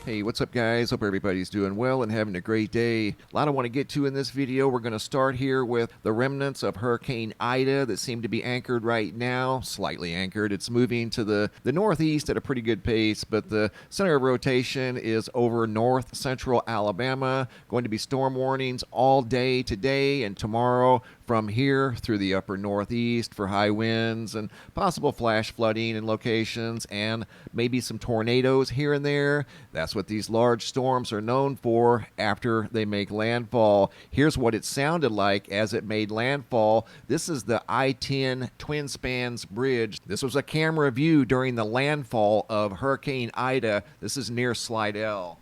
Hey, what's up guys? Hope everybody's doing well and having a great day. A lot I want to get to in this video. We're going to start here with the remnants of Hurricane Ida that seem to be anchored right now, slightly anchored. It's moving to the northeast at a pretty good pace, but the center of rotation is over north central Alabama. Going to be storm warnings all day today and tomorrow from here through the upper northeast for high winds and possible flash flooding in locations and maybe some tornadoes here and there. That's what these large storms are known for after they make landfall. Here's what it sounded like as it made landfall. This is the I-10 Twin Spans Bridge. This was a camera view during the landfall of Hurricane Ida. This is near Slidell.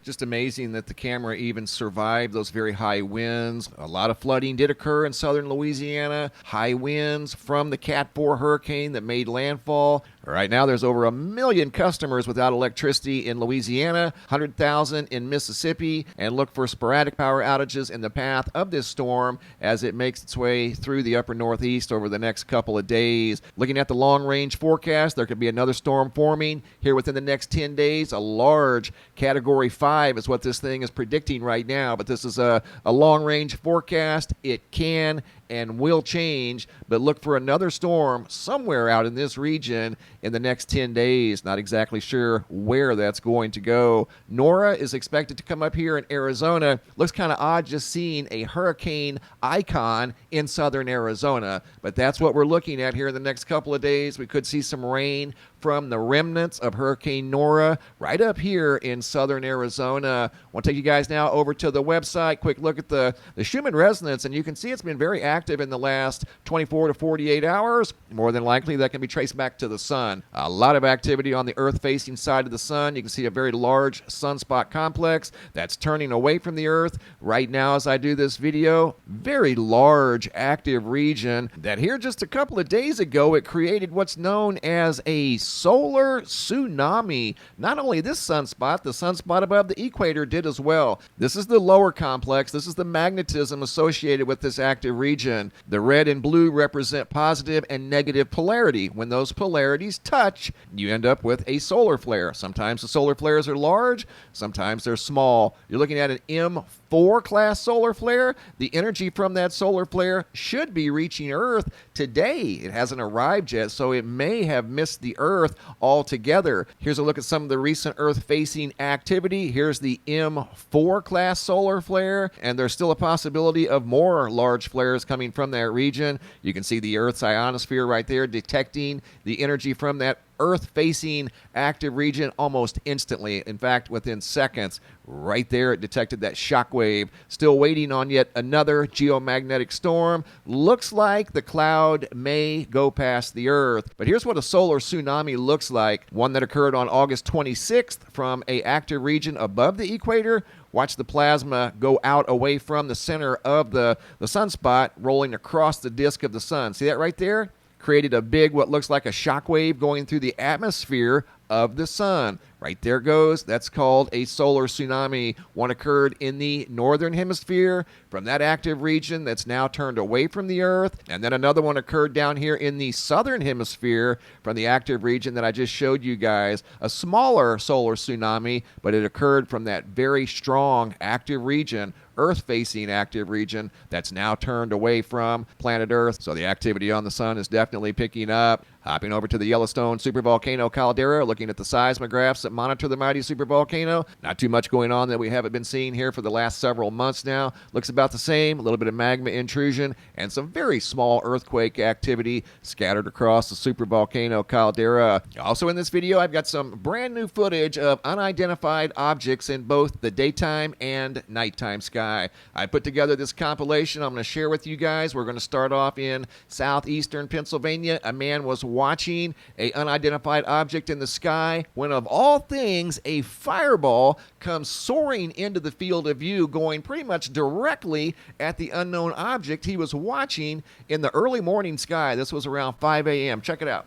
Just amazing that the camera even survived those very high winds. A lot of flooding did occur in southern Louisiana. High winds from the Cat 4 hurricane that made landfall. Right now there's over 1 million customers without electricity in Louisiana, 100,000 in Mississippi, and look for sporadic power outages in the path of this storm as it makes its way through the upper northeast over the next couple of days. Looking at the long-range forecast, there could be another storm forming here within the next 10 days. A large Category 5 is what this thing is predicting right now, but this is a long-range forecast. It can and will change, but look for another storm somewhere out in this region in the next 10 days. Not exactly sure where that's going to go. Nora is expected to come up here in Arizona. Looks kind of odd just seeing a hurricane icon in southern Arizona, but that's what we're looking at here in the next couple of days. We could see some rain from the remnants of Hurricane Nora right up here in southern Arizona. I want to take you guys now over to the website. Quick look at the Schumann resonance, and you can see it's been very active in the last 24 to 48 hours. More than likely, that can be traced back to the sun. A lot of activity on the Earth-facing side of the sun. You can see a very large sunspot complex that's turning away from the Earth. Right now, as I do this video, very large active region that here just a couple of days ago, it created what's known as a solar tsunami. Not only this sunspot, the sunspot above the equator did as well. This is the lower complex. This is the magnetism associated with this active region. The red and blue represent positive and negative polarity. When those polarities touch, you end up with a solar flare. Sometimes the solar flares are large, sometimes they're small. You're looking at an M4 class solar flare. The energy from that solar flare should be reaching Earth today. It hasn't arrived yet, so it may have missed the Earth altogether. Here's a look at some of the recent Earth-facing activity. Here's the M4 class solar flare, and there's still a possibility of more large flares coming from that region. You can see the Earth's ionosphere right there detecting the energy from that Earth-facing active region almost instantly. In fact, within seconds, right there, it detected that shock wave. Still waiting on yet another geomagnetic storm. Looks like the cloud may go past the Earth. But here's what a solar tsunami looks like. One that occurred on August 26th from an active region above the equator. Watch the plasma go out away from the center of the sunspot, rolling across the disk of the sun. See that right there? Created a big, what looks like a shock wave going through the atmosphere of the sun. Right there goes. That's called a solar tsunami. One occurred in the northern hemisphere from that active region that's now turned away from the Earth. And then another one occurred down here in the southern hemisphere from the active region that I just showed you guys. A smaller solar tsunami, but it occurred from that very strong active region, Earth-facing active region that's now turned away from planet Earth. So the activity on the sun is definitely picking up. Hopping over to the Yellowstone supervolcano caldera, looking at the seismographs that monitor the mighty supervolcano. Not too much going on that we haven't been seeing here for the last several months now. Looks about the same, a little bit of magma intrusion and some very small earthquake activity scattered across the supervolcano caldera. Also in this video, I've got some brand new footage of unidentified objects in both the daytime and nighttime sky. I put together this compilation I'm going to share with you guys. We're going to start off in southeastern Pennsylvania. A man was watching an unidentified object in the sky when, of all things, a fireball comes soaring into the field of view, going pretty much directly at the unknown object he was watching in the early morning sky. This was around 5 a.m. Check it out.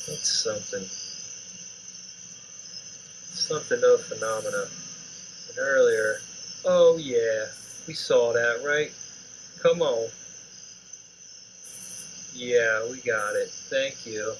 It's something of phenomena. And earlier, oh yeah, we saw that, right? Come on. Yeah, we got it. Thank you.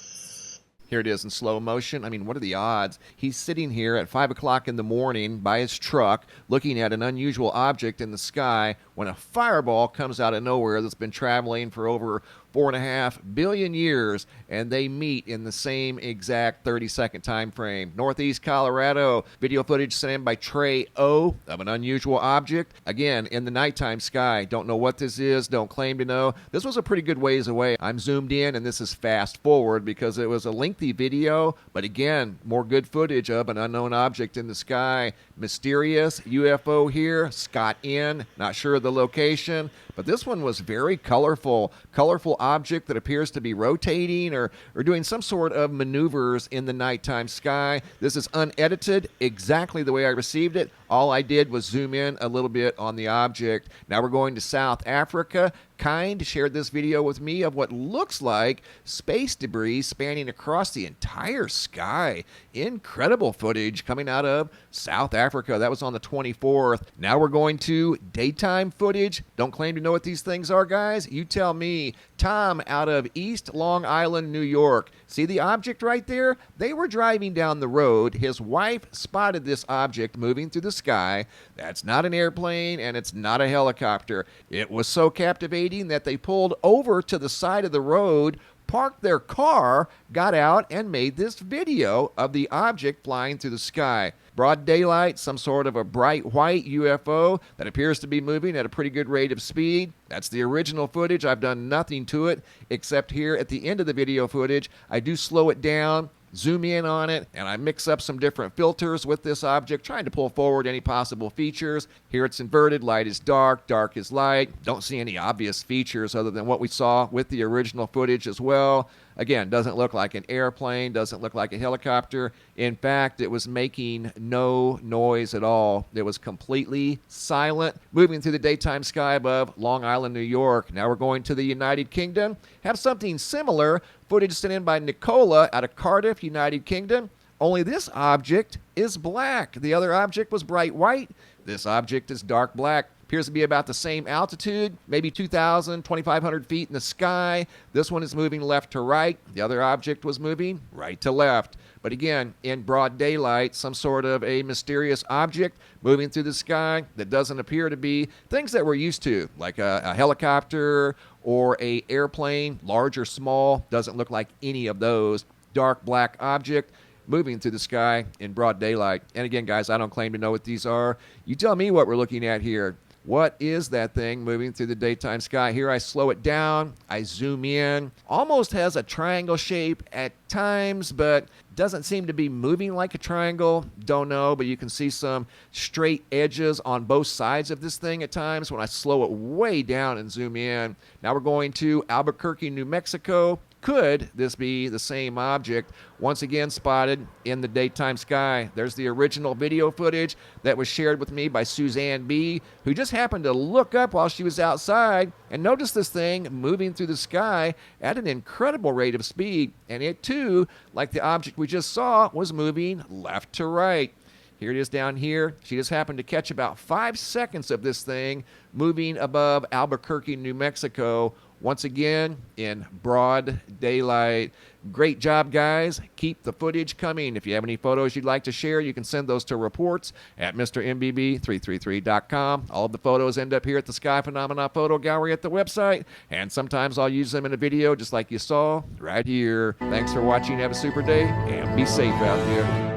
Here it is in slow motion. I mean, what are the odds? He's sitting here at 5 o'clock in the morning by his truck looking at an unusual object in the sky when a fireball comes out of nowhere that's been traveling for over 4.5 billion years, and they meet in the same exact 30-second time frame. Northeast Colorado, video footage sent in by Trey O of an unusual object. Again, in the nighttime sky. Don't know what this is, don't claim to know. This was a pretty good ways away. I'm zoomed in, and this is fast forward because it was a lengthy video, but again, more good footage of an unknown object in the sky. Mysterious UFO here, Scott N. Not sure of the location, but this one was very colorful. Colorful object that appears to be rotating or doing some sort of maneuvers in the nighttime sky. This is unedited, exactly the way I received it. All I did was zoom in a little bit on the object. Now we're going to South Africa. Kind shared this video with me of what looks like space debris spanning across the entire sky. Incredible footage coming out of South Africa. That was on the 24th. Now we're going to daytime footage. Don't claim to know what these things are, guys. You tell me. Tom out of East Long Island, New York. See the object right there? They were driving down the road. His wife spotted this object moving through the sky. That's not an airplane, and it's not a helicopter. It was so captivating that they pulled over to the side of the road, parked their car, got out, and made this video of the object flying through the sky. Broad daylight, some sort of a bright white UFO that appears to be moving at a pretty good rate of speed. That's the original footage. I've done nothing to it except here at the end of the video footage, I do slow it down, zoom in on it, and I mix up some different filters with this object, trying to pull forward any possible features. Here it's inverted, light is dark, dark is light. Don't see any obvious features other than what we saw with the original footage as well. Again, doesn't look like an airplane, doesn't look like a helicopter. In fact, it was making no noise at all. It was completely silent, moving through the daytime sky above Long Island, New York. Now we're going to the United Kingdom. Have something similar. Footage sent in by Nicola out of Cardiff, United Kingdom. Only this object is black. The other object was bright white. This object is dark black. Appears to be about the same altitude, maybe 2,000, 2,500 feet in the sky. This one is moving left to right. The other object was moving right to left. But again, in broad daylight, some sort of a mysterious object moving through the sky that doesn't appear to be things that we're used to, like a helicopter or a airplane, large or small. Doesn't look like any of those. Dark black object moving through the sky in broad daylight. And again, guys, I don't claim to know what these are. You tell me what we're looking at here. What is that thing moving through the daytime sky? Here I slow it down, I zoom in. Almost has a triangle shape at times, but doesn't seem to be moving like a triangle. Don't know, but you can see some straight edges on both sides of this thing at times when I slow it way down and zoom in. Now we're going to Albuquerque, New Mexico. Could this be the same object once again spotted in the daytime sky? There's the original video footage that was shared with me by Suzanne B., who just happened to look up while she was outside and noticed this thing moving through the sky at an incredible rate of speed. And it too, like the object we just saw, was moving left to right. Here it is down here. She just happened to catch about 5 seconds of this thing moving above Albuquerque, New Mexico, once again in broad daylight. Great job, guys. Keep the footage coming. If you have any photos you'd like to share, you can send those to reports at MrMBB333.com. All of the photos end up here at the Sky Phenomena Photo Gallery at the website, and sometimes I'll use them in a video just like you saw right here. Thanks for watching. Have a super day, and be safe out there.